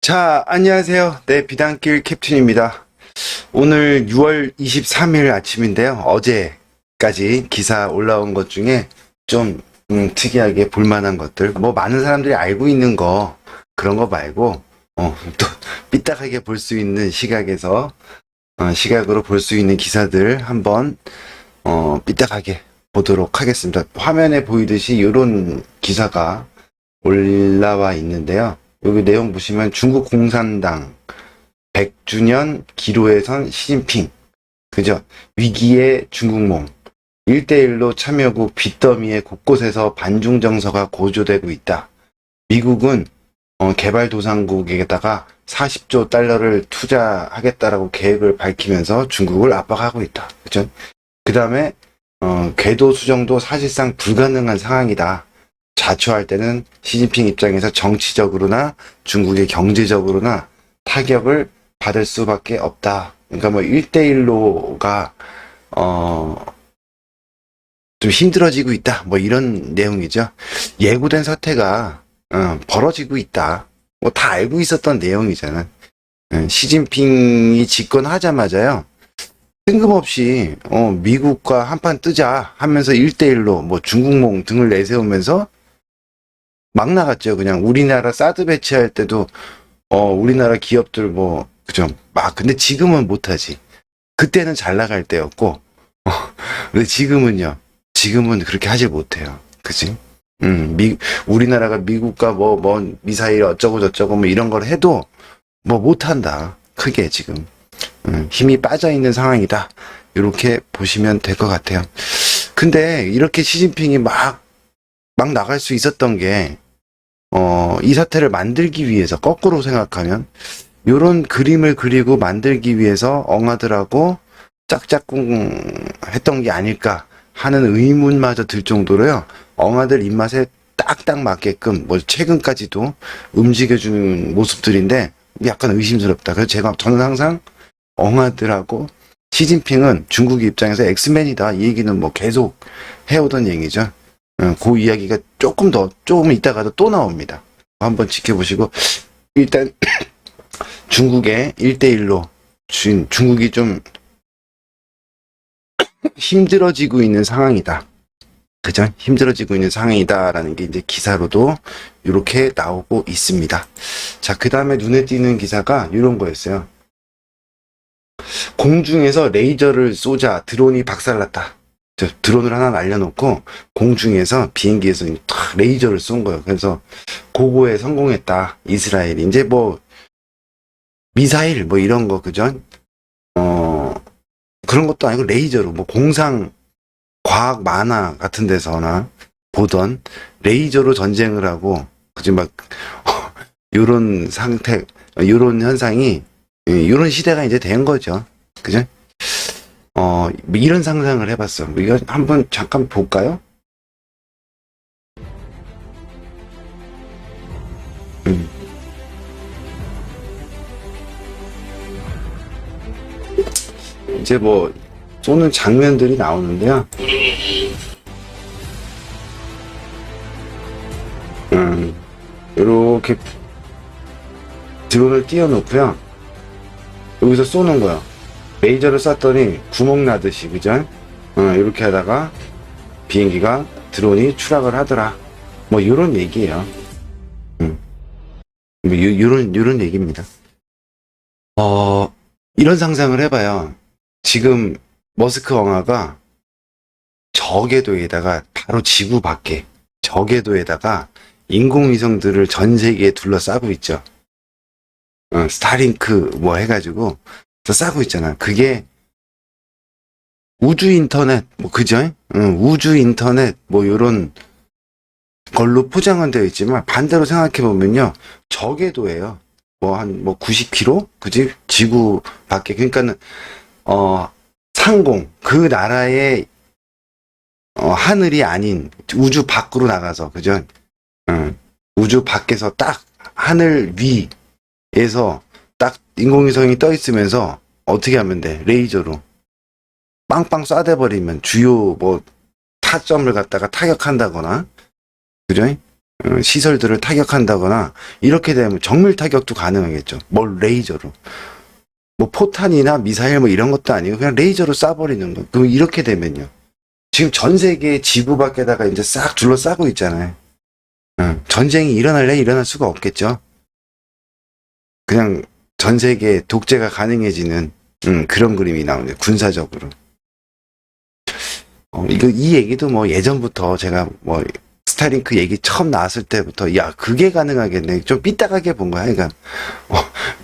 자, 안녕하세요. 네, 비단길 캡틴입니다. 오늘 6월 23일 아침인데요. 어제까지 기사 올라온 것 중에 좀 특이하게 볼만한 것들, 뭐 많은 사람들이 알고 있는 거, 그런 거 말고, 또 삐딱하게 볼 수 있는 시각에서, 시각으로 볼 수 있는 기사들 한번, 삐딱하게 보도록 하겠습니다. 화면에 보이듯이 이런 기사가 올라와 있는데요. 여기 내용 보시면 중국 공산당 100주년 기로에 선 시진핑, 그죠? 위기의 중국몽, 1대1로 참여국 빚더미에 곳곳에서 반중 정서가 고조되고 있다. 미국은 개발도상국에다가 40조 달러를 투자하겠다라고 계획을 밝히면서 중국을 압박하고 있다. 그죠? 그 다음에 궤도 수정도 사실상 불가능한 상황이다. 자초할 때는 시진핑 입장에서 정치적으로나 중국의 경제적으로나 타격을 받을 수밖에 없다. 그러니까 뭐 1대1로가 좀 힘들어지고 있다. 뭐 이런 내용이죠. 예고된 사태가 벌어지고 있다. 뭐 다 알고 있었던 내용이잖아. 시진핑이 집권하자마자요. 뜬금없이 미국과 한판 뜨자 하면서 1대1로 뭐 중국몽 등을 내세우면서 막 나갔죠. 그냥 우리나라 사드 배치할 때도 우리나라 기업들 뭐 그죠. 막 근데 지금은 못하지. 그때는 잘 나갈 때였고 근데 지금은 그렇게 하질 못해요. 그지? 우리나라가 미국과 뭐 미사일 어쩌고 저쩌고 뭐 이런 걸 해도 뭐 못한다. 크게 지금 힘이 빠져 있는 상황이다. 이렇게 보시면 될 것 같아요. 근데 이렇게 시진핑이 막 나갈 수 있었던 게, 이 사태를 만들기 위해서, 거꾸로 생각하면, 요런 그림을 그리고 만들기 위해서 엉아들하고 짝짝꿍 했던 게 아닐까 하는 의문마저 들 정도로요, 엉아들 입맛에 딱딱 맞게끔, 뭐, 최근까지도 움직여주는 모습들인데, 약간 의심스럽다. 그래서 저는 항상 엉아들하고 시진핑은 중국 입장에서 엑스맨이다. 이 얘기는 뭐 계속 해오던 얘기죠. 그 이야기가 조금 있다가도 또 나옵니다. 한번 지켜보시고, 일단, 중국의 1대1로, 중국이 좀 힘들어지고 있는 상황이다. 그죠? 힘들어지고 있는 상황이다라는 게 이제 기사로도 이렇게 나오고 있습니다. 자, 그 다음에 눈에 띄는 기사가 이런 거였어요. 공중에서 레이저를 쏘자 드론이 박살났다. 드론을 하나 날려놓고 공중에서 비행기에서 레이저를 쏜 거예요. 그래서 고고에 성공했다. 이스라엘이 이제 뭐 미사일 뭐 이런 거 그죠? 그런 것도 아니고 레이저로 뭐 공상 과학 만화 같은 데서나 보던 레이저로 전쟁을 하고 그지 막 요런 상태 요런 현상이 요런 시대가 이제 된 거죠. 그죠? 뭐 이런 상상을 해봤어. 이거 한번 잠깐 볼까요? 음. 이제 뭐 쏘는 장면들이 나오는데요. 이렇게 드론을 띄워놓고요. 여기서 쏘는 거야. 레이저를 쐈더니 구멍 나듯이 그죠? 이렇게 하다가 비행기가 드론이 추락을 하더라. 뭐 이런 얘기예요. 뭐 요런 얘기입니다. 이런 상상을 해봐요. 지금 머스크 왕화가 저궤도에다가 바로 지구 밖에 저궤도에다가 인공위성들을 전 세계에 둘러싸고 있죠. 스타링크 뭐 해가지고 싸고 있잖아. 그게 우주 인터넷 뭐 그죠? 우주 인터넷 뭐 요런 걸로 포장은 되어 있지만 반대로 생각해 보면요. 저궤도예요. 뭐 한 뭐 90km? 그지? 지구 밖에 그러니까는 상공 그 나라의 하늘이 아닌 우주 밖으로 나가서 그죠? 우주 밖에서 딱 하늘 위에서 딱 인공위성이 떠 있으면서 어떻게 하면 돼? 레이저로 빵빵 쏴대버리면 주요 뭐 타점을 갖다가 타격한다거나 그죠? 시설들을 타격한다거나 이렇게 되면 정밀 타격도 가능하겠죠. 뭘 레이저로. 뭐 포탄이나 미사일 뭐 이런 것도 아니고 그냥 레이저로 쏴버리는 거. 그럼 이렇게 되면요. 지금 전 세계 지구 밖에다가 이제 싹 둘러싸고 있잖아요. 전쟁이 일어날 수가 없겠죠. 그냥 전 세계 독재가 가능해지는 그런 그림이 나오네요. 군사적으로. 이 얘기도 뭐 예전부터 제가 뭐 스타링크 얘기 처음 나왔을 때부터 야 그게 가능하겠네. 좀 삐딱하게 본 거야. 그러니까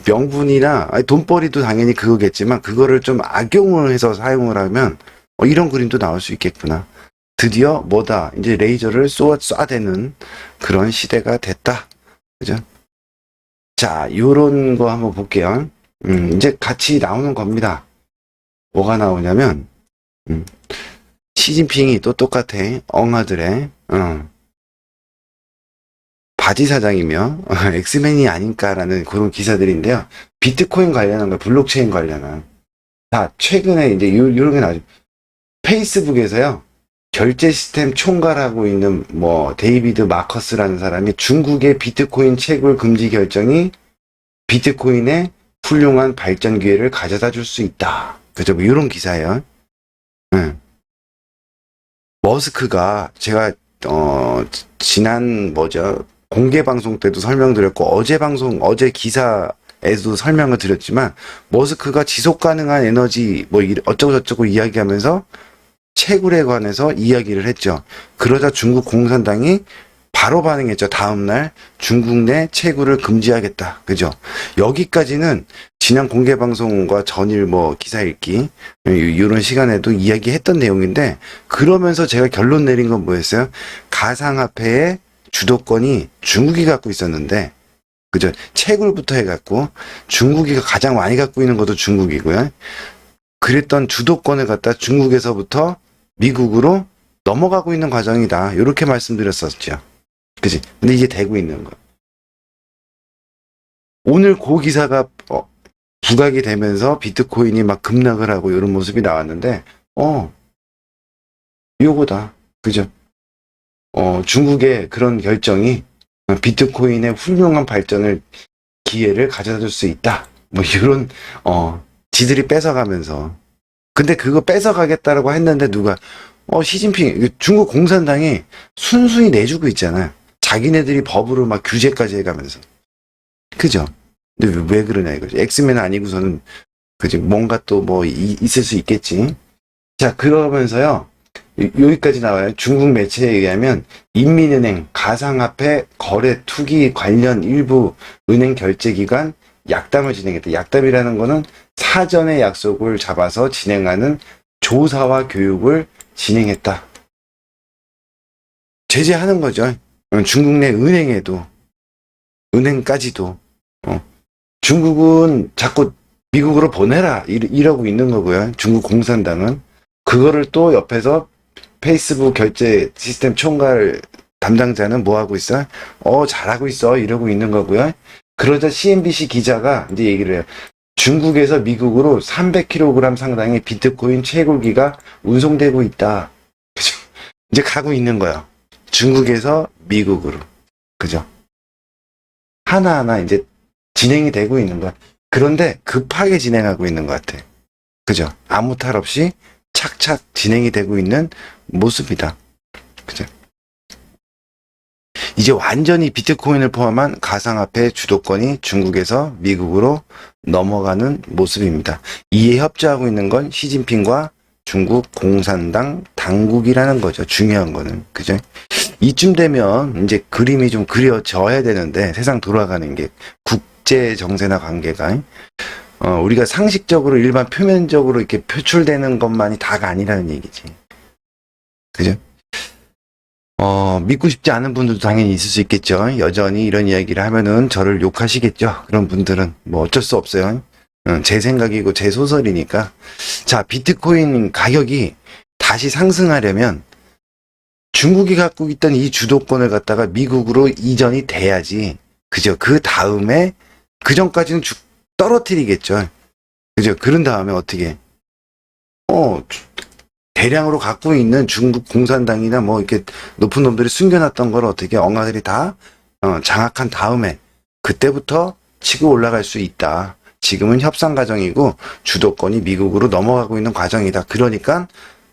명분이나 돈벌이도 당연히 그거겠지만 그거를 좀 악용을 해서 사용을 하면 이런 그림도 나올 수 있겠구나. 드디어 뭐다 이제 레이저를 쏴대는 그런 시대가 됐다. 그죠? 자, 요런 거 한번 볼게요. 이제 같이 나오는 겁니다. 뭐가 나오냐면 시진핑이 또 똑같아. 엉아들의 바지 사장이며 엑스맨이 아닐까라는 그런 기사들인데요. 비트코인 관련한 거, 블록체인 관련한. 자, 최근에 이제 요런 게 나오죠. 페이스북에서요. 결제 시스템 총괄하고 있는 뭐 데이비드 마커스라는 사람이 중국의 비트코인 채굴 금지 결정이 비트코인의 훌륭한 발전 기회를 가져다 줄 수 있다. 그죠? 뭐 이런 기사예요. 머스크가 제가 지난 공개 방송 때도 설명드렸고 어제 기사에도 설명을 드렸지만 머스크가 지속 가능한 에너지 뭐 어쩌고 저쩌고 이야기하면서 채굴에 관해서 이야기를 했죠. 그러자 중국 공산당이 바로 반응했죠. 다음날 중국 내 채굴을 금지하겠다. 그죠? 여기까지는 지난 공개 방송과 전일 뭐 기사 읽기 이런 시간에도 이야기했던 내용인데 그러면서 제가 결론 내린 건 뭐였어요? 가상화폐의 주도권이 중국이 갖고 있었는데 그죠? 채굴부터 해갖고 중국이 가장 많이 갖고 있는 것도 중국이고요. 그랬던 주도권을 갖다 중국에서부터 미국으로 넘어가고 있는 과정이다. 이렇게 말씀드렸었죠. 그치? 근데 이게 되고 있는 거야. 오늘 그 기사가 부각이 되면서 비트코인이 막 급락을 하고 이런 모습이 나왔는데 요거다. 그죠? 중국의 그런 결정이 비트코인의 훌륭한 발전을 기회를 가져다 줄 수 있다. 뭐 이런 지들이 뺏어가면서 근데 그거 뺏어가겠다라고 했는데 누가 시진핑 중국 공산당이 순순히 내주고 있잖아요. 자기네들이 법으로 막 규제까지 해가면서 그죠? 근데 왜 그러냐 이거지. 엑스맨 아니고서는 그지 뭔가 또 뭐 있을 수 있겠지. 자 그러면서요 여기까지 나와요. 중국 매체에 의하면 인민은행 가상화폐 거래 투기 관련 일부 은행 결제 기관 약담을 진행했다. 약담이라는 거는 사전에 약속을 잡아서 진행하는 조사와 교육을 진행했다. 제재하는 거죠. 중국 내 은행까지도. 중국은 자꾸 미국으로 보내라 이러고 있는 거고요. 중국 공산당은 그거를 또 옆에서 페이스북 결제 시스템 총괄 담당자는 뭐 하고 있어? 잘하고 있어 이러고 있는 거고요. 그러자 CNBC 기자가 이제 얘기를 해요. 중국에서 미국으로 300kg 상당의 비트코인 채굴기가 운송되고 있다. 그죠? 이제 가고 있는 거야. 중국에서 미국으로. 그죠? 하나하나 이제 진행이 되고 있는 거야. 그런데 급하게 진행하고 있는 것 같아. 그죠? 아무 탈 없이 착착 진행이 되고 있는 모습이다. 그죠? 이제 완전히 비트코인을 포함한 가상화폐 주도권이 중국에서 미국으로 넘어가는 모습입니다. 이에 협조하고 있는 건 시진핑과 중국 공산당 당국이라는 거죠. 중요한 거는. 그죠? 이쯤 되면 이제 그림이 좀 그려져야 되는데 세상 돌아가는 게 국제 정세나 관계가 우리가 상식적으로 일반 표면적으로 이렇게 표출되는 것만이 다가 아니라는 얘기지. 그죠? 믿고 싶지 않은 분들도 당연히 있을 수 있겠죠. 여전히 이런 이야기를 하면은 저를 욕하시겠죠. 그런 분들은 뭐 어쩔 수 없어요. 제 생각이고 제 소설이니까. 자, 비트코인 가격이 다시 상승하려면 중국이 갖고 있던 이 주도권을 갖다가 미국으로 이전이 돼야지. 그죠? 그 다음에 그 전까지는 떨어뜨리겠죠. 그죠? 그런 다음에 어떻게? 대량으로 갖고 있는 중국 공산당이나 뭐 이렇게 높은 놈들이 숨겨놨던 걸 어떻게 엉아들이 다 장악한 다음에 그때부터 치고 올라갈 수 있다. 지금은 협상 과정이고 주도권이 미국으로 넘어가고 있는 과정이다. 그러니까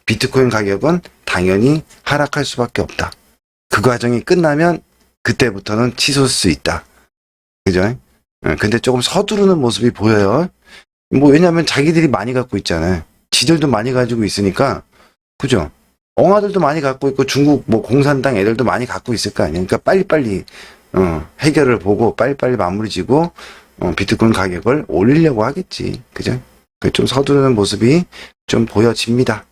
비트코인 가격은 당연히 하락할 수밖에 없다. 그 과정이 끝나면 그때부터는 치솟을 수 있다. 그죠? 근데 조금 서두르는 모습이 보여요. 뭐 왜냐면 자기들이 많이 갖고 있잖아요. 지들도 많이 가지고 있으니까, 그죠? 엉아들도 많이 갖고 있고 중국 뭐 공산당 애들도 많이 갖고 있을 거 아니에요. 그러니까 빨리빨리 해결을 보고 빨리빨리 마무리 지고 비트코인 가격을 올리려고 하겠지. 그죠? 좀 서두르는 모습이 좀 보여집니다.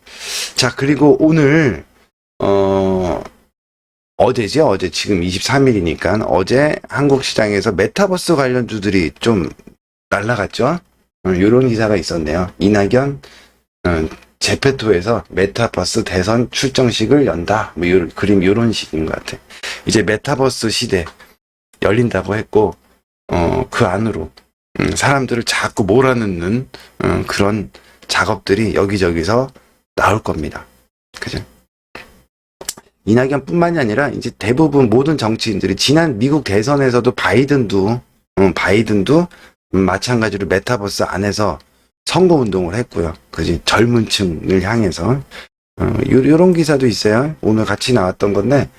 자, 그리고 오늘 어제죠? 어제 지금 23일이니까 어제 한국 시장에서 메타버스 관련주들이 좀 날라갔죠? 이런 기사가 있었네요. 이낙연 제페토에서 메타버스 대선 출정식을 연다. 뭐 그림 이런 식인 것 같아. 이제 메타버스 시대 열린다고 했고 그 안으로 사람들을 자꾸 몰아넣는 그런 작업들이 여기저기서 나올 겁니다. 그죠? 이낙연뿐만이 아니라 이제 대부분 모든 정치인들이 지난 미국 대선에서도 바이든도 마찬가지로 메타버스 안에서 선거운동을 했고요. 그지? 젊은 층을 향해서. 요런 기사도 있어요. 오늘 같이 나왔던 건데,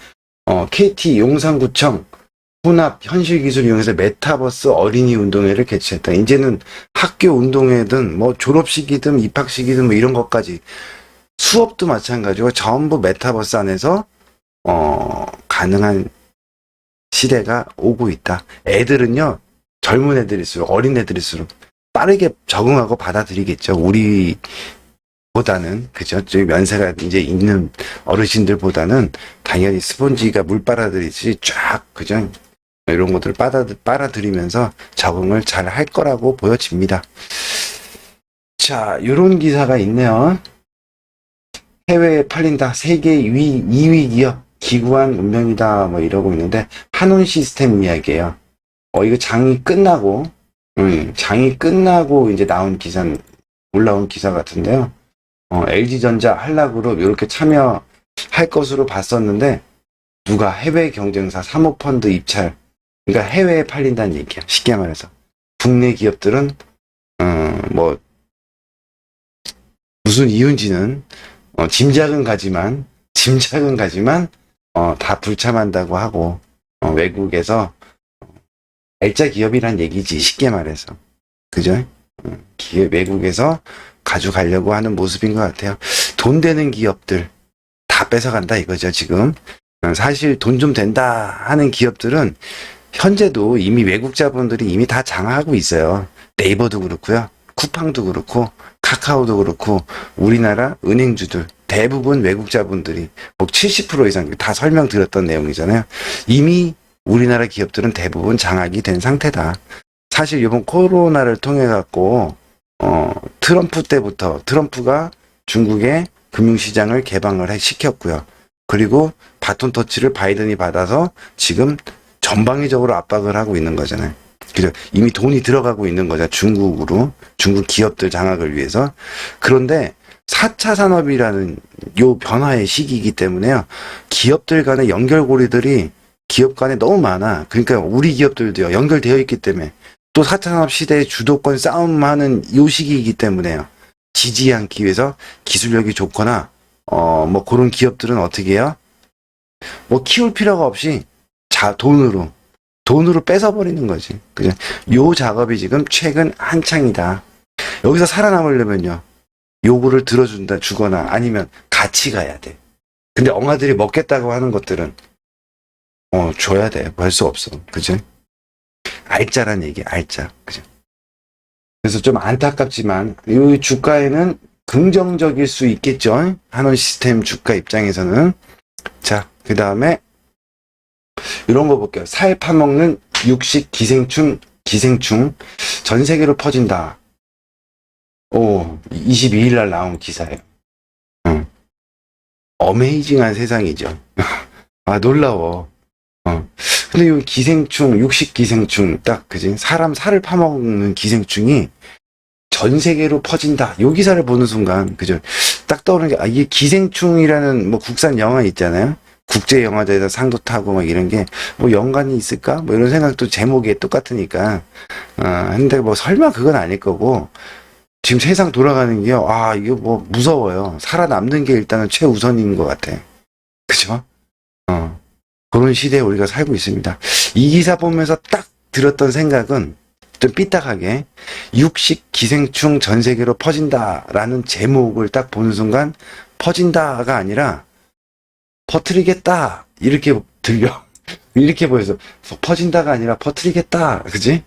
KT 용산구청 혼합 현실기술 이용해서 메타버스 어린이 운동회를 개최했다. 이제는 학교 운동회든, 뭐 졸업식이든 입학식이든 뭐 이런 것까지 수업도 마찬가지고 전부 메타버스 안에서, 가능한 시대가 오고 있다. 애들은요, 젊은 애들일수록, 어린 애들일수록 빠르게 적응하고 받아들이겠죠. 우리보다는, 그죠? 저희 연세가 이제 있는 어르신들보다는 당연히 스폰지가 물 빨아들이듯이 쫙, 그죠? 이런 것들을 빨아들이면서 적응을 잘 할 거라고 보여집니다. 자, 요런 기사가 있네요. 해외에 팔린다. 세계 2위 기업 기구한 운명이다. 뭐 이러고 있는데, 한온 시스템 이야기예요. 이거 장이 끝나고 이제 올라온 기사 같은데요. LG전자 한락으로 이렇게 참여할 것으로 봤었는데, 누가 해외 경쟁사 사모펀드 입찰, 그러니까 해외에 팔린다는 얘기야. 쉽게 말해서. 국내 기업들은, 뭐, 무슨 이유인지는, 짐작은 가지만, 다 불참한다고 하고, 외국에서, L자 기업이란 얘기지, 쉽게 말해서. 그죠? 외국에서 가져가려고 하는 모습인 것 같아요. 돈 되는 기업들 다 뺏어간다 이거죠, 지금. 사실 돈 좀 된다 하는 기업들은 현재도 이미 외국 자본들이 이미 다 장악하고 있어요. 네이버도 그렇고요. 쿠팡도 그렇고, 카카오도 그렇고, 우리나라 은행주들, 대부분 외국 자본들이, 뭐 70% 이상, 다 설명드렸던 내용이잖아요. 이미 우리나라 기업들은 대부분 장악이 된 상태다. 사실 이번 코로나를 통해 갖고 트럼프 때부터 트럼프가 중국의 금융시장을 개방을 시켰고요. 그리고 바톤 터치를 바이든이 받아서 지금 전방위적으로 압박을 하고 있는 거잖아요. 그죠? 이미 돈이 들어가고 있는 거죠. 중국 기업들 장악을 위해서. 그런데 4차 산업이라는 요 변화의 시기이기 때문에요. 기업들 간의 연결고리들이 기업 간에 너무 많아. 그러니까 우리 기업들도요, 연결되어 있기 때문에 또 4차 산업 시대의 주도권 싸움하는 요 시기이기 때문에요. 지지 않기 위해서 기술력이 좋거나 뭐 그런 기업들은 어떻게 해요? 뭐 키울 필요가 없이 돈으로 뺏어버리는 거지. 그죠? 요 작업이 지금 최근 한창이다. 여기서 살아남으려면요, 요구를 주거나 아니면 같이 가야 돼. 근데 엉아들이 먹겠다고 하는 것들은 줘야 돼. 할 수 없어. 그죠? 알짜란 얘기야, 알짜. 그죠? 그래서 좀 안타깝지만, 이 주가에는 긍정적일 수 있겠죠? 한원 시스템 주가 입장에서는. 자, 그 다음에, 이런 거 볼게요. 살 파먹는 육식 기생충, 전 세계로 퍼진다. 22일 날 나온 기사예요. 어메이징한 세상이죠. 놀라워. 근데 이 기생충, 육식 기생충, 그지? 사람 살을 파먹는 기생충이 전 세계로 퍼진다. 요 기사를 보는 순간, 그죠? 딱 떠오르는 게, 이게 기생충이라는 뭐 국산 영화 있잖아요. 국제영화제에서 상도 타고 막 이런 게 뭐 연관이 있을까? 뭐 이런 생각도 제목이 똑같으니까. 근데 뭐 설마 그건 아닐 거고, 지금 세상 돌아가는 게요, 이거 뭐 무서워요. 살아남는 게 일단은 최우선인 것 같아. 그죠? 그런 시대에 우리가 살고 있습니다. 이 기사 보면서 딱 들었던 생각은 좀 삐딱하게 육식 기생충 전 세계로 퍼진다라는 제목을 딱 보는 순간 퍼진다가 아니라 퍼뜨리겠다 이렇게 들려. 이렇게 보여서 퍼진다가 아니라 퍼뜨리겠다. 그지?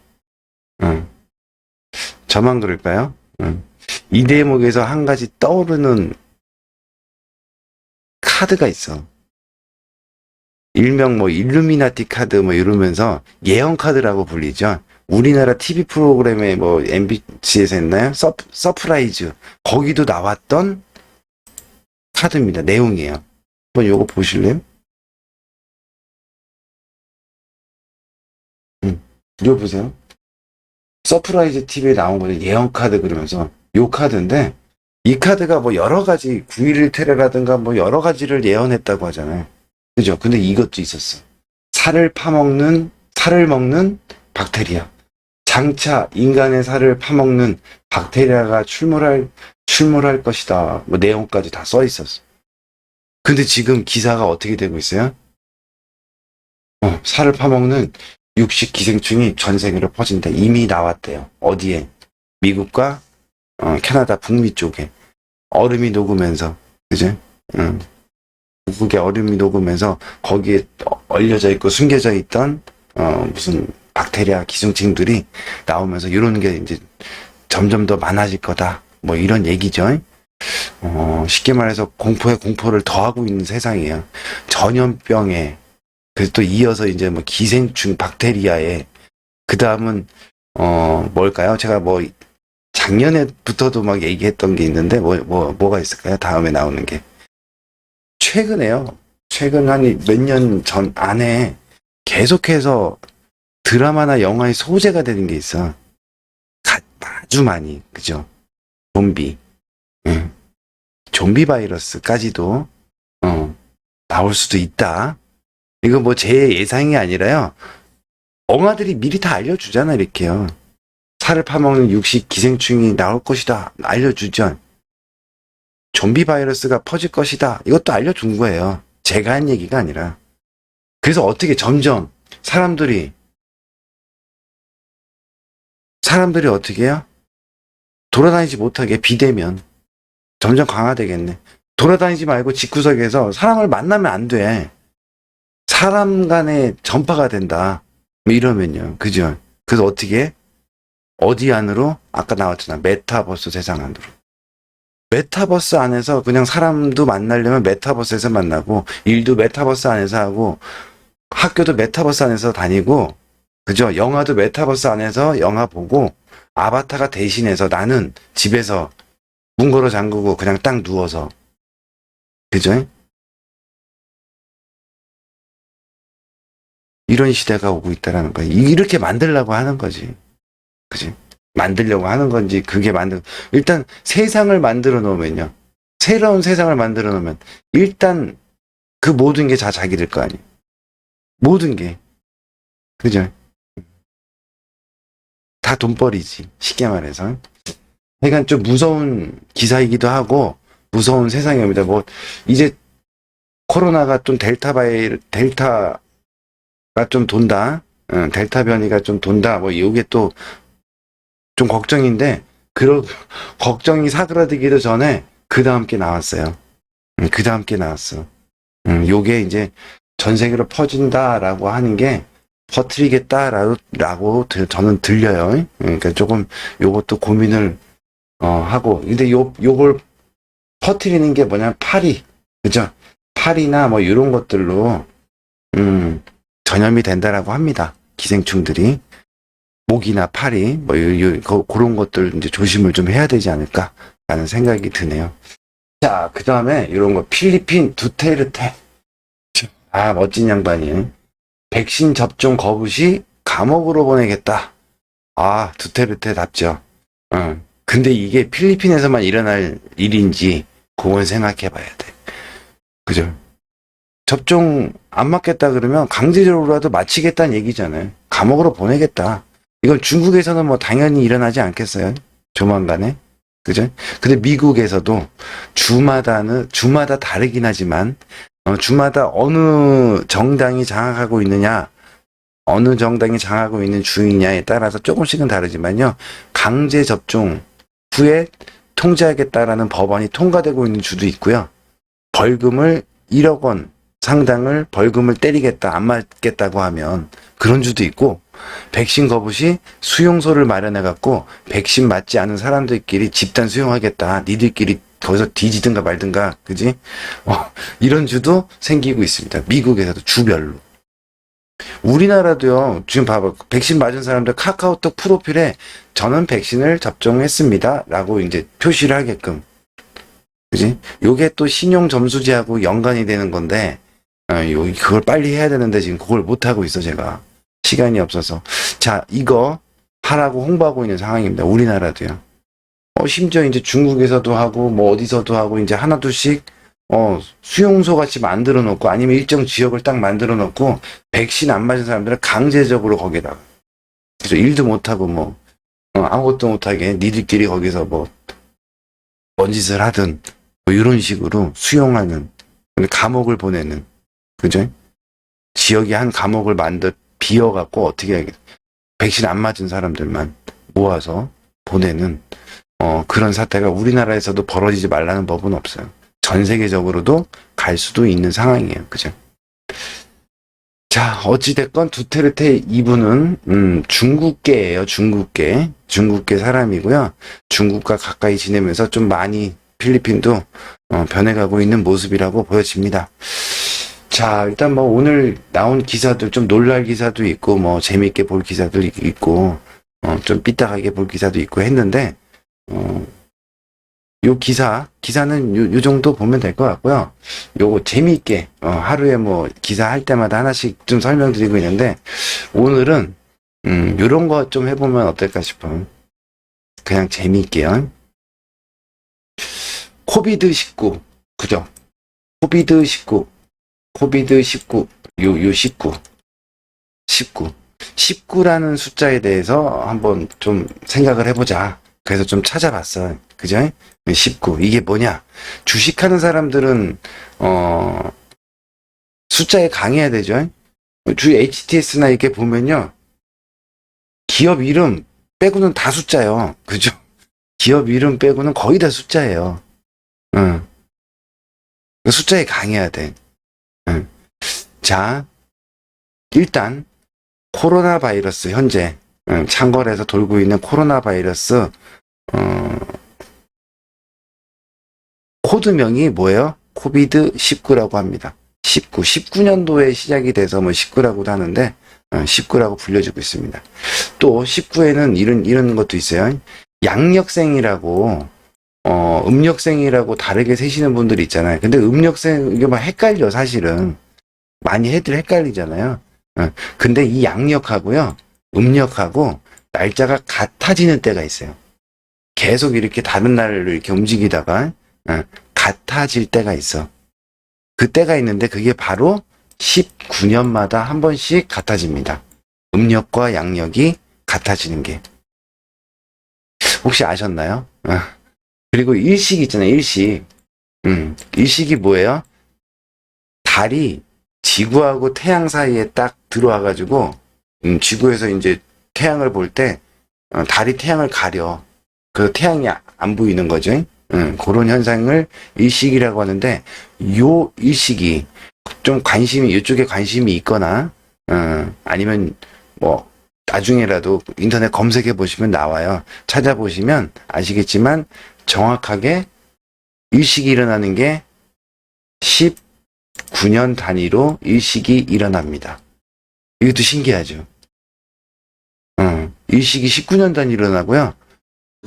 저만 그럴까요? 이 대목에서 한 가지 떠오르는 카드가 있어. 일명 뭐 일루미나티 카드 뭐 이러면서 예언 카드라고 불리죠. 우리나라 TV 프로그램에 뭐 MBC에서 했나요? 서프라이즈 거기도 나왔던 카드입니다. 내용이에요. 한번 요거 보실래요? 이거 보세요. 서프라이즈 TV에 나온 거는 예언 카드 그러면서 요 카드인데 이 카드가 뭐 여러 가지 9.11 테러라든가 뭐 여러 가지를 예언했다고 하잖아요. 그죠? 근데 이것도 있었어. 살을 먹는 박테리아. 장차 인간의 살을 파먹는 박테리아가 출몰할 것이다. 뭐 내용까지 다 써 있었어. 근데 지금 기사가 어떻게 되고 있어요? 살을 파먹는 육식 기생충이 전 세계로 퍼진다. 이미 나왔대요. 어디에? 미국과 캐나다 북미 쪽에 얼음이 녹으면서, 그죠? 북극의 얼음이 녹으면서 거기에 얼려져 있고 숨겨져 있던 무슨 박테리아 기생충들이 나오면서 이런 게 이제 점점 더 많아질 거다. 뭐 이런 얘기죠. 쉽게 말해서 공포에 공포를 더하고 있는 세상이에요. 전염병에, 그래서 또 이어서 이제 뭐 기생충, 박테리아에, 그 다음은, 뭘까요? 제가 뭐 작년에부터도 막 얘기했던 게 있는데, 뭐가 있을까요? 다음에 나오는 게. 최근에요. 최근 한 몇 년 전 안에 계속해서 드라마나 영화의 소재가 되는 게 있어. 아주 많이, 그죠? 좀비. 좀비 바이러스까지도, 나올 수도 있다. 이거 뭐 제 예상이 아니라요. 엉아들이 미리 다 알려주잖아, 이렇게요. 살을 파먹는 육식 기생충이 나올 것이다. 알려주죠. 좀비 바이러스가 퍼질 것이다. 이것도 알려준 거예요. 제가 한 얘기가 아니라. 그래서 어떻게 점점 사람들이 어떻게 해요? 돌아다니지 못하게 비대면 점점 강화되겠네. 돌아다니지 말고 집구석에서 사람을 만나면 안 돼. 사람 간의 전파가 된다. 뭐 이러면요. 그죠? 그래서 어떻게? 어디 안으로? 아까 나왔잖아. 메타버스 세상 안으로. 메타버스 안에서 그냥 사람도 만나려면 메타버스에서 만나고, 일도 메타버스 안에서 하고, 학교도 메타버스 안에서 다니고, 그죠? 영화도 메타버스 안에서 영화 보고, 아바타가 대신해서 나는 집에서 문 걸어 잠그고 그냥 딱 누워서, 그죠? 이런 시대가 오고 있다라는 거야. 이렇게 만들려고 하는 거지. 그지? 만들려고 하는 건지, 일단 세상을 만들어 놓으면요. 새로운 세상을 만들어 놓으면, 일단 그 모든 게 다 자기들 거 아니에요. 모든 게. 그죠? 다 돈벌이지. 쉽게 말해서. 그러니까 좀 무서운 기사이기도 하고, 무서운 세상입니다. 뭐, 이제 코로나가 좀 델타가 좀 돈다. 델타 변이가 좀 돈다. 뭐, 이게 또 좀 걱정인데, 걱정이 사그라들기도 전에 그 다음 게 나왔어요. 그 다음 게 나왔어. 요게 이제 전 세계로 퍼진다라고 하는 게 퍼뜨리겠다라고 저는 들려요. 그러니까 조금 요것도 고민을 하고, 근데 요걸 퍼뜨리는 게 뭐냐면 파리, 그죠? 파리나 뭐 이런 것들로 전염이 된다라고 합니다. 기생충들이. 모기나 파리, 뭐, 그런 것들 이제 조심을 좀 해야 되지 않을까라는 생각이 드네요. 자, 그 다음에 이런 거, 필리핀 두테르테. 멋진 양반이에요. 백신 접종 거부 시 감옥으로 보내겠다. 두테르테답죠. 근데 이게 필리핀에서만 일어날 일인지, 그건 생각해 봐야 돼. 그죠? 접종 안 맞겠다 그러면 강제적으로라도 마치겠다는 얘기잖아요. 감옥으로 보내겠다. 이건 중국에서는 뭐 당연히 일어나지 않겠어요? 조만간에. 그죠? 근데 미국에서도 주마다 다르긴 하지만, 주마다 어느 정당이 장악하고 있는 주이냐에 따라서 조금씩은 다르지만요. 강제 접종 후에 통제하겠다라는 법안이 통과되고 있는 주도 있고요. 벌금을 1억 원 상당을 벌금을 때리겠다, 안 맞겠다고 하면 그런 주도 있고, 백신 거부 시 수용소를 마련해갖고 백신 맞지 않은 사람들끼리 집단 수용하겠다. 니들끼리 거기서 뒤지든가 말든가, 그지? 이런 주도 생기고 있습니다. 미국에서도 주별로. 우리나라도요, 지금 봐봐. 백신 맞은 사람들 카카오톡 프로필에 저는 백신을 접종했습니다. 라고 이제 표시를 하게끔. 그지? 요게 또 신용 점수제하고 연관이 되는 건데, 그걸 빨리 해야 되는데 지금 그걸 못하고 있어, 제가. 시간이 없어서. 자, 이거 하라고 홍보하고 있는 상황입니다. 우리나라도요. 심지어 이제 중국에서도 하고, 뭐 어디서도 하고, 이제 하나둘씩, 수용소 같이 만들어 놓고, 아니면 일정 지역을 딱 만들어 놓고, 백신 안 맞은 사람들을 강제적으로 거기다가. 그죠? 일도 못하고, 뭐, 아무것도 못하게, 니들끼리 거기서 뭐, 뭔 짓을 하든, 뭐 이런 식으로 수용하는, 감옥을 보내는, 그죠? 지역이 한 감옥을 비워갖고 어떻게 하겠어. 백신 안 맞은 사람들만 모아서 보내는, 그런 사태가 우리나라에서도 벌어지지 말라는 법은 없어요. 전 세계적으로도 갈 수도 있는 상황이에요. 그죠? 자, 어찌됐건 두테르테 이분은, 중국계예요. 중국계 사람이고요. 중국과 가까이 지내면서 좀 많이 필리핀도 변해가고 있는 모습이라고 보여집니다. 자, 일단 뭐 오늘 나온 기사들 좀 놀랄 기사도 있고 뭐 재미있게 볼 기사도 있고 좀 삐딱하게 볼 기사도 있고 했는데 요 기사는 요 정도 보면 될 것 같고요. 요거 재미있게 하루에 뭐 기사 할 때마다 하나씩 좀 설명드리고 있는데 오늘은 요런 거 좀 해보면 어떨까 싶어요. 그냥 재미있게요. 코비드-19 그죠? 코비드-19 요 19라는 숫자에 대해서 한번 좀 생각을 해보자. 그래서 좀 찾아봤어. 그죠? 19. 이게 뭐냐? 주식하는 사람들은, 숫자에 강해야 되죠? HTS나 이렇게 보면요. 기업 이름 빼고는 다 숫자예요. 그죠? 기업 이름 빼고는 거의 다 숫자예요. 응. 숫자에 강해야 돼. 응. 자, 일단, 코로나 바이러스, 현재, 창궐에서 돌고 있는 코로나 바이러스, 코드명이 뭐예요? 코비드-19라고 합니다. 19년도에 시작이 돼서 뭐 19라고도 하는데, 19라고 불려지고 있습니다. 또 19에는 이런 것도 있어요. 양력생이라고, 음력생이라고 다르게 세시는 분들 있잖아요. 근데 음력생, 이게 막 헷갈려, 사실은. 많이 애들 헷갈리잖아요. 근데 이 양력하고요, 음력하고 날짜가 같아지는 때가 있어요. 계속 이렇게 다른 날로 이렇게 움직이다가 같아질 때가 있어. 그 때가 있는데 그게 바로 19년마다 한 번씩 같아집니다. 음력과 양력이 같아지는 게. 혹시 아셨나요? 그리고 일식 있잖아요, 일식. 일식이 뭐예요? 달이 지구하고 태양 사이에 딱 들어와가지고, 지구에서 이제 태양을 볼 때, 달이 태양을 가려. 그 태양이 안 보이는 거죠. 그런 현상을 일식이라고 하는데, 요 일식이 좀 이쪽에 관심이 있거나, 아니면 뭐, 나중에라도 인터넷 검색해 보시면 나와요. 찾아보시면 아시겠지만, 정확하게 일식이 일어나는 게 19년 단위로 일식이 일어납니다. 이것도 신기하죠. 일식이 19년 단위로 일어나고요.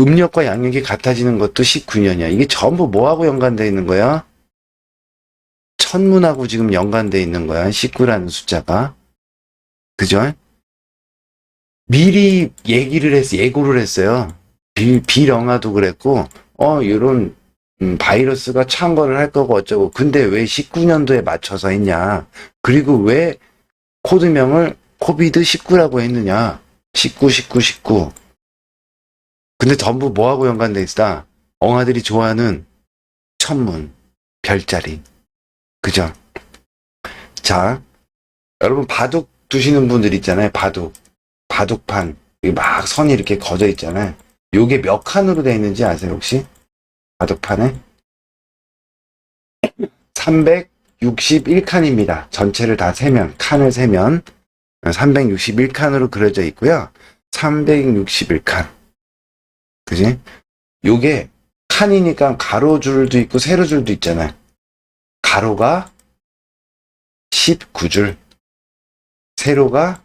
음력과 양력이 같아지는 것도 19년이야. 이게 전부 뭐하고 연관되어 있는 거야? 천문하고 지금 연관되어 있는 거야. 19라는 숫자가. 그죠? 미리 예고를 했어요. 비령화도 그랬고, 요런 바이러스가 창궐을 할 거고 어쩌고. 근데 왜 19년도에 맞춰서 했냐? 그리고 왜 코드명을 코비드19라고 했느냐? 19, 19, 19. 근데 전부 뭐하고 연관돼 있다? 엉아들이 좋아하는 천문, 별자리. 그죠? 자, 여러분 바둑 두시는 분들 있잖아요. 바둑판. 막 선이 이렇게 거져 있잖아요. 요게 몇 칸으로 되어 있는지 아세요, 혹시? 바둑판에? 361칸입니다. 전체를 다 세면, 칸을 세면 361칸으로 그려져 있고요. 361칸. 그지? 요게 칸이니까 가로줄도 있고 세로줄도 있잖아요. 가로가 19줄, 세로가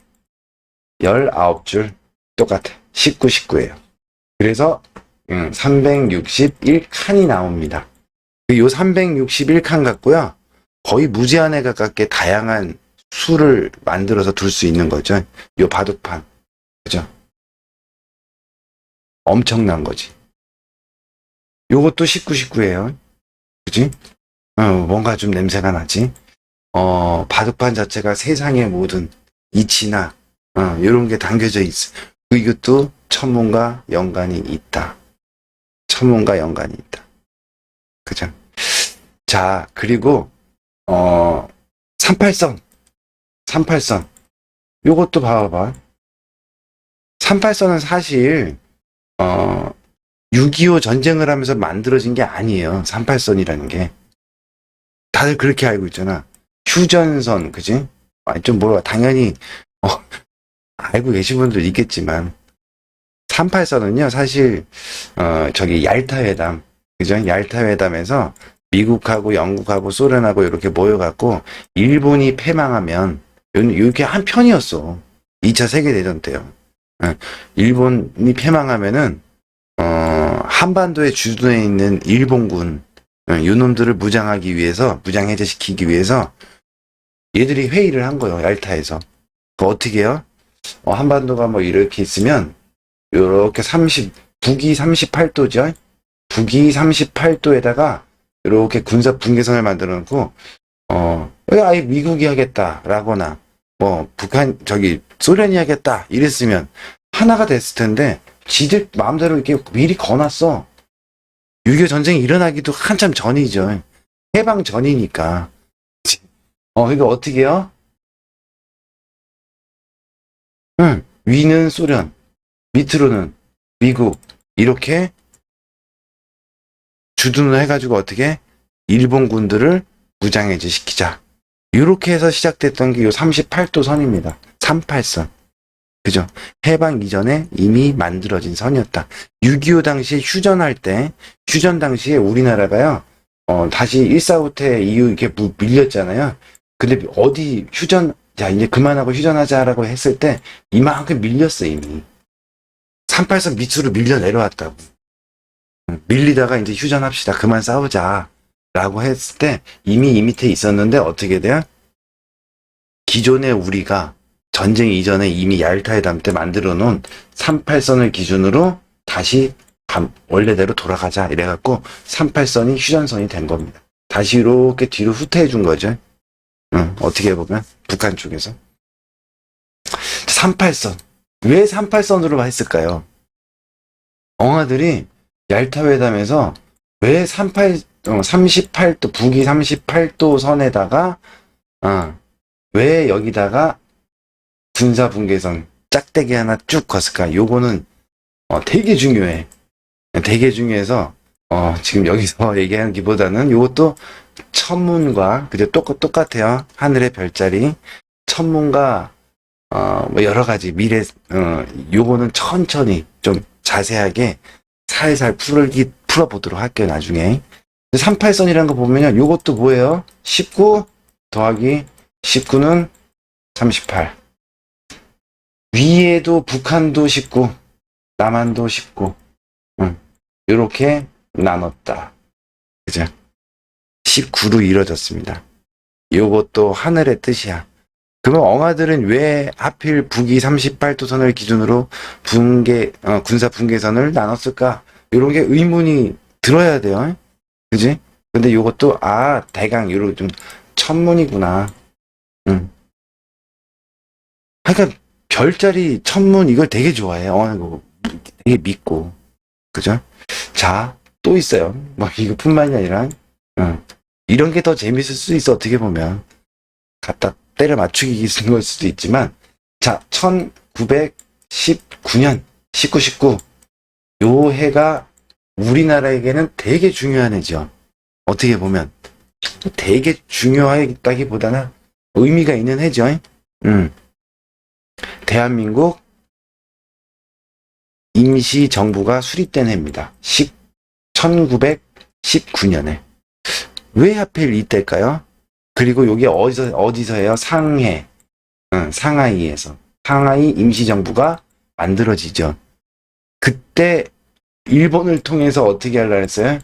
19줄. 똑같아. 19, 19예요. 그래서 361칸이 나옵니다. 요 361칸 갖고요. 거의 무제한에 가깝게 다양한 수를 만들어서 둘 수 있는 거죠. 요 바둑판. 그죠? 엄청난 거지. 요것도 19, 19예요. 그지? 뭔가 좀 냄새가 나지? 바둑판 자체가 세상의 모든 이치나, 요런 게 담겨져 있어. 이것도 천문과 연관이 있다. 천문과 연관이 있다. 그죠? 자, 그리고, 38선. 38선. 요것도 봐봐. 38선은 사실, 6.25 전쟁을 하면서 만들어진 게 아니에요. 38선이라는 게. 다들 그렇게 알고 있잖아. 휴전선, 그지? 좀 뭐라, 당연히, 알고 계신 분들 있겠지만, 38선은요, 사실, 저기, 얄타회담, 그죠? 얄타회담에서 미국하고 영국하고 소련하고 이렇게 모여갖고, 일본이 패망하면, 이게 한 편이었어. 2차 세계대전 때요. 일본이 패망하면은, 한반도에 주둔해 있는 일본군, 요놈들을 무장해제시키기 위해서, 얘들이 회의를 한 거예요, 얄타에서. 어떻게 해요? 한반도가 뭐 이렇게 있으면, 요렇게 북위 38도죠? 북위 38도에다가, 이렇게 군사 분계선을 만들어 놓고, 아예 미국이 하겠다라거나, 소련이 하겠다, 이랬으면, 하나가 됐을 텐데, 지들 마음대로 이렇게 미리 거놨어. 6.25 전쟁이 일어나기도 한참 전이죠. 해방 전이니까. 그러니까 어떻게 해요? 위는 소련, 밑으로는 미국, 이렇게 주둔을 해가지고 어떻게? 일본 군들을 무장해제 시키자. 이렇게 해서 시작됐던 게 요 38도 선입니다. 38선. 그죠? 해방 이전에 이미 만들어진 선이었다. 6.25 당시에 휴전 당시에 우리나라가요, 다시 1.4 때 이후 이렇게 밀렸잖아요. 근데 자, 이제 그만하고 휴전하자라고 했을 때 이만큼 밀렸어, 이미. 38선 밑으로 밀려 내려왔다고. 밀리다가 이제 휴전합시다. 그만 싸우자. 라고 했을 때 이미 이 밑에 있었는데 어떻게 돼요? 기존에 우리가 전쟁 이전에 이미 얄타회담 때 만들어 놓은 38선을 기준으로 다시 원래대로 돌아가자 이래갖고 38선이 휴전선이 된 겁니다. 다시 이렇게 뒤로 후퇴해 준 거죠. 어떻게 보면 북한 쪽에서 38선. 왜 38선으로 했을까요? 엉아들이 얄타회담에서 왜 38도 북위 38도 선에다가 왜 여기다가 군사 분계선 짝대기 하나 쭉 걷을까? 요거는 되게 중요해. 되게 중요해서 지금 여기서 얘기하는 기보다는 요것도 천문과 그죠? 똑같아요. 하늘의 별자리 천문과 뭐 여러 가지 요거는 천천히 좀 자세하게 살살 풀어보도록 할게요. 나중에 38선이라는 거 보면요. 요것도 뭐예요? 19 더하기 19는 38. 위에도 북한도 19, 남한도 19. 요렇게 나눴다. 그죠? 19로 이루어졌습니다. 요것도 하늘의 뜻이야. 그러면 엉아들은 왜 하필 북위 38도 선을 기준으로 군사 분계선을 나눴을까? 요런 게 의문이 들어야 돼요. 그지? 근데 요것도, 대강, 요런 좀, 천문이구나. 응. 하여간, 별자리, 천문, 이걸 되게 좋아해. 이거 되게 믿고. 그죠? 자, 또 있어요. 뭐, 이거뿐만이 아니라, 응. 이런 게 더 재밌을 수 있어, 어떻게 보면. 갖다 때려 맞추기 쓴 걸 수도 있지만, 자, 1919년, 1919. 요 해가 우리나라에게는 되게 중요한 해죠. 어떻게 보면. 되게 중요하다기보다는 의미가 있는 해죠. 대한민국 임시정부가 수립된 해입니다. 1919년에. 왜 하필 이때일까요? 그리고 여기 어디서 해요? 상하이에서. 상하이 임시정부가 만들어지죠. 그때 일본을 통해서 어떻게 하려고 했어요?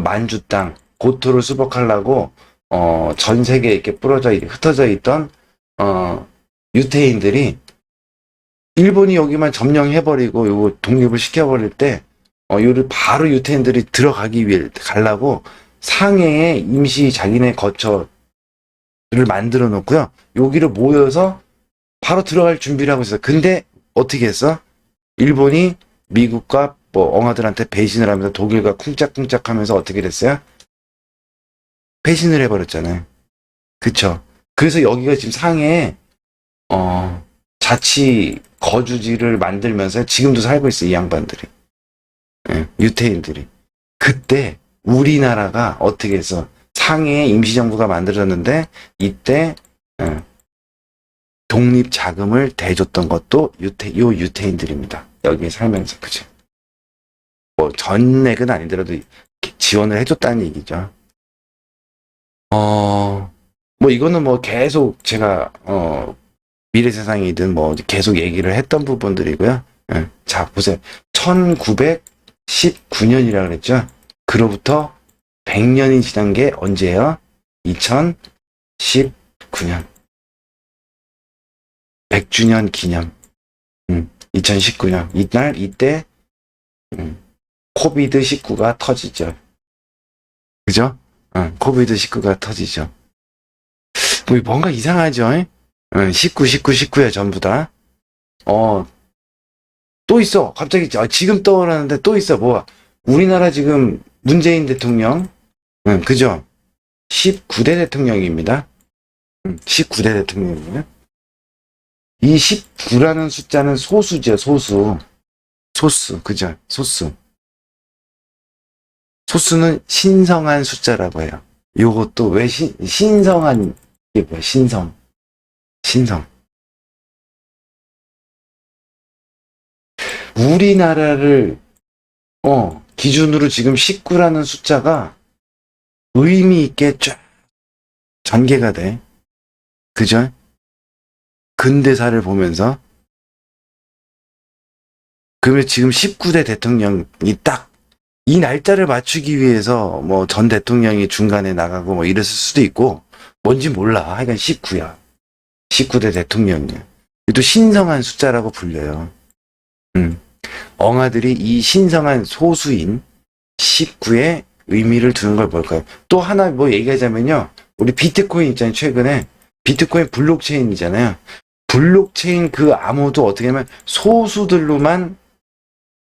만주 땅, 고토를 수복하려고, 전 세계에 이렇게 흩어져 있던, 유태인들이 일본이 여기만 점령해버리고 요거 독립을 시켜버릴 때 요를 바로 유태인들이 들어가기 위해 가려고 상해에 임시 자기네 거처를 만들어 놓고요. 여기를 모여서 바로 들어갈 준비를 하고 있어요. 근데 어떻게 했어? 일본이 미국과 뭐 엉아들한테 배신을 하면서 독일과 쿵짝쿵짝 하면서 어떻게 됐어요? 배신을 해버렸잖아요. 그쵸? 그래서 여기가 지금 상해에 자치 거주지를 만들면서 지금도 살고 있어, 이 양반들이. 유태인들이. 그때 우리나라가 어떻게 해서 상해에 임시정부가 만들어졌는데 이때 독립 자금을 대줬던 것도 유태인들입니다. 여기에 살면서. 그죠? 뭐 전액은 아니더라도 지원을 해줬다는 얘기죠. 뭐 이거는 뭐 계속 제가 미래 세상이든 뭐 계속 얘기를 했던 부분들이고요. 자, 보세요. 1919년이라 그랬죠. 그로부터 100년이 지난 게 언제예요? 2019년. 100주년 기념. 2019년. 이때 코비드19가 터지죠. 그죠? 코비드19가 터지죠. 뭐 뭔가 이상하죠? 19야 전부 다. 또 있어. 갑자기 지금 떠오르는데 또 있어. 뭐 우리나라 지금 문재인 대통령, 그죠? 19대 대통령입니다. 19대 대통령이에요. 이 19라는 숫자는 소수죠, 소수. 소수, 그죠? 소수. 소수는 신성한 숫자라고 해요. 요것도 왜 신성한, 이게 뭐야, 신성. 우리나라를, 기준으로 지금 19라는 숫자가 의미 있게 쫙 전개가 돼. 그죠? 근대사를 보면서. 그러면 지금 19대 대통령이 딱 이 날짜를 맞추기 위해서 뭐 전 대통령이 중간에 나가고 뭐 이랬을 수도 있고 뭔지 몰라. 하여간 19야. 19대 대통령이야. 또 신성한 숫자라고 불려요. 엉아들이 이 신성한 소수인 19의 의미를 두는 걸 뭘까요? 또 하나 뭐 얘기하자면요. 우리 비트코인 있잖아요. 최근에 비트코인 블록체인이잖아요. 블록체인 그 암호도 어떻게 하면 소수들로만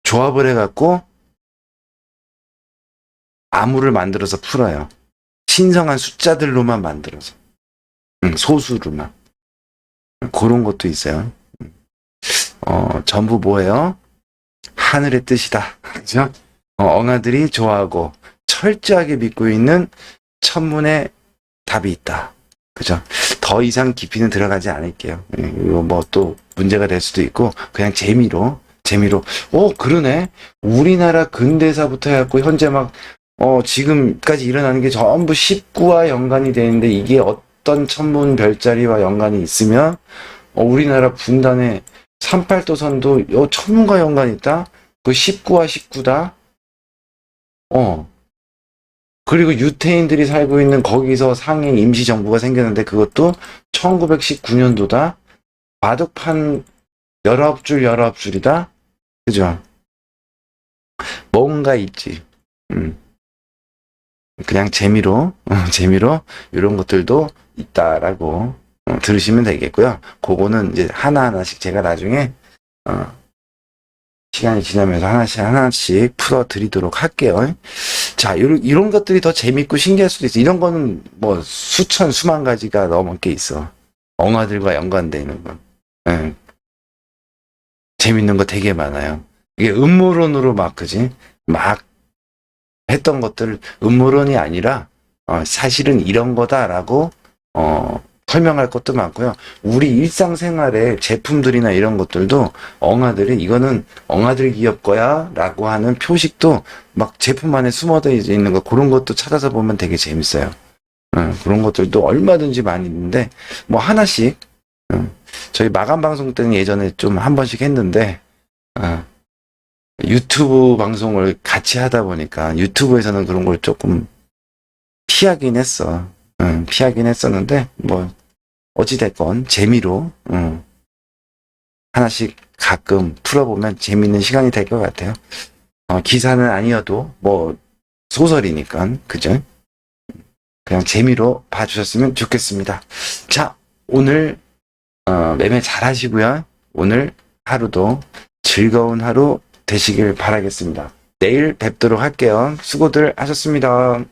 조합을 해갖고 암호를 만들어서 풀어요. 신성한 숫자들로만 만들어서. 소수로만. 그런 것도 있어요. 전부 뭐예요? 하늘의 뜻이다. 그죠? 엉아들이 좋아하고 철저하게 믿고 있는 천문의 답이 있다. 그죠? 더 이상 깊이는 들어가지 않을게요. 이거 뭐 또 문제가 될 수도 있고 그냥 재미로 그러네. 우리나라 근대사부터 해갖고 현재 막 지금까지 일어나는 게 전부 19와 연관이 되는데 이게 어떤 천문 별자리와 연관이 있으면 우리나라 분단의 38도선도 천문과 연관이 있다? 그 19와 19다? 그리고 유태인들이 살고 있는 거기서 상해 임시정부가 생겼는데 그것도 1919년도다? 바둑판 19줄이다? 그죠? 뭔가 있지. 그냥 재미로, 재미로 이런 것들도 있다라고 들으시면 되겠고요. 그거는 이제 하나하나씩 제가 나중에 시간이 지나면서 하나씩 풀어드리도록 할게요. 자, 이런 것들이 더 재밌고 신기할 수도 있어. 이런 거는 뭐 수만 가지가 넘게 있어. 엉아들과 연관되어 있는 건. 예. 재밌는 거 되게 많아요. 이게 음모론으로 막, 그지? 막 했던 것들을 음모론이 아니라, 사실은 이런 거다라고, 설명할 것도 많고요. 우리 일상생활의 제품들이나 이런 것들도 이거는 엉아들 기업 거야 라고 하는 표식도 막 제품 안에 숨어져 있는 거, 그런 것도 찾아서 보면 되게 재밌어요. 그런 것들도 얼마든지 많이 있는데, 뭐 하나씩, 저희 마감 방송 때는 예전에 좀 한 번씩 했는데, 유튜브 방송을 같이 하다 보니까 유튜브에서는 그런 걸 조금 피하긴 했어. 피하긴 했었는데, 뭐, 어찌됐건 재미로 하나씩 가끔 풀어보면 재밌는 시간이 될 것 같아요. 기사는 아니어도 뭐 소설이니까, 그죠? 그냥 재미로 봐주셨으면 좋겠습니다. 자, 오늘 매매 잘 하시고요. 오늘 하루도 즐거운 하루 되시길 바라겠습니다. 내일 뵙도록 할게요. 수고들 하셨습니다.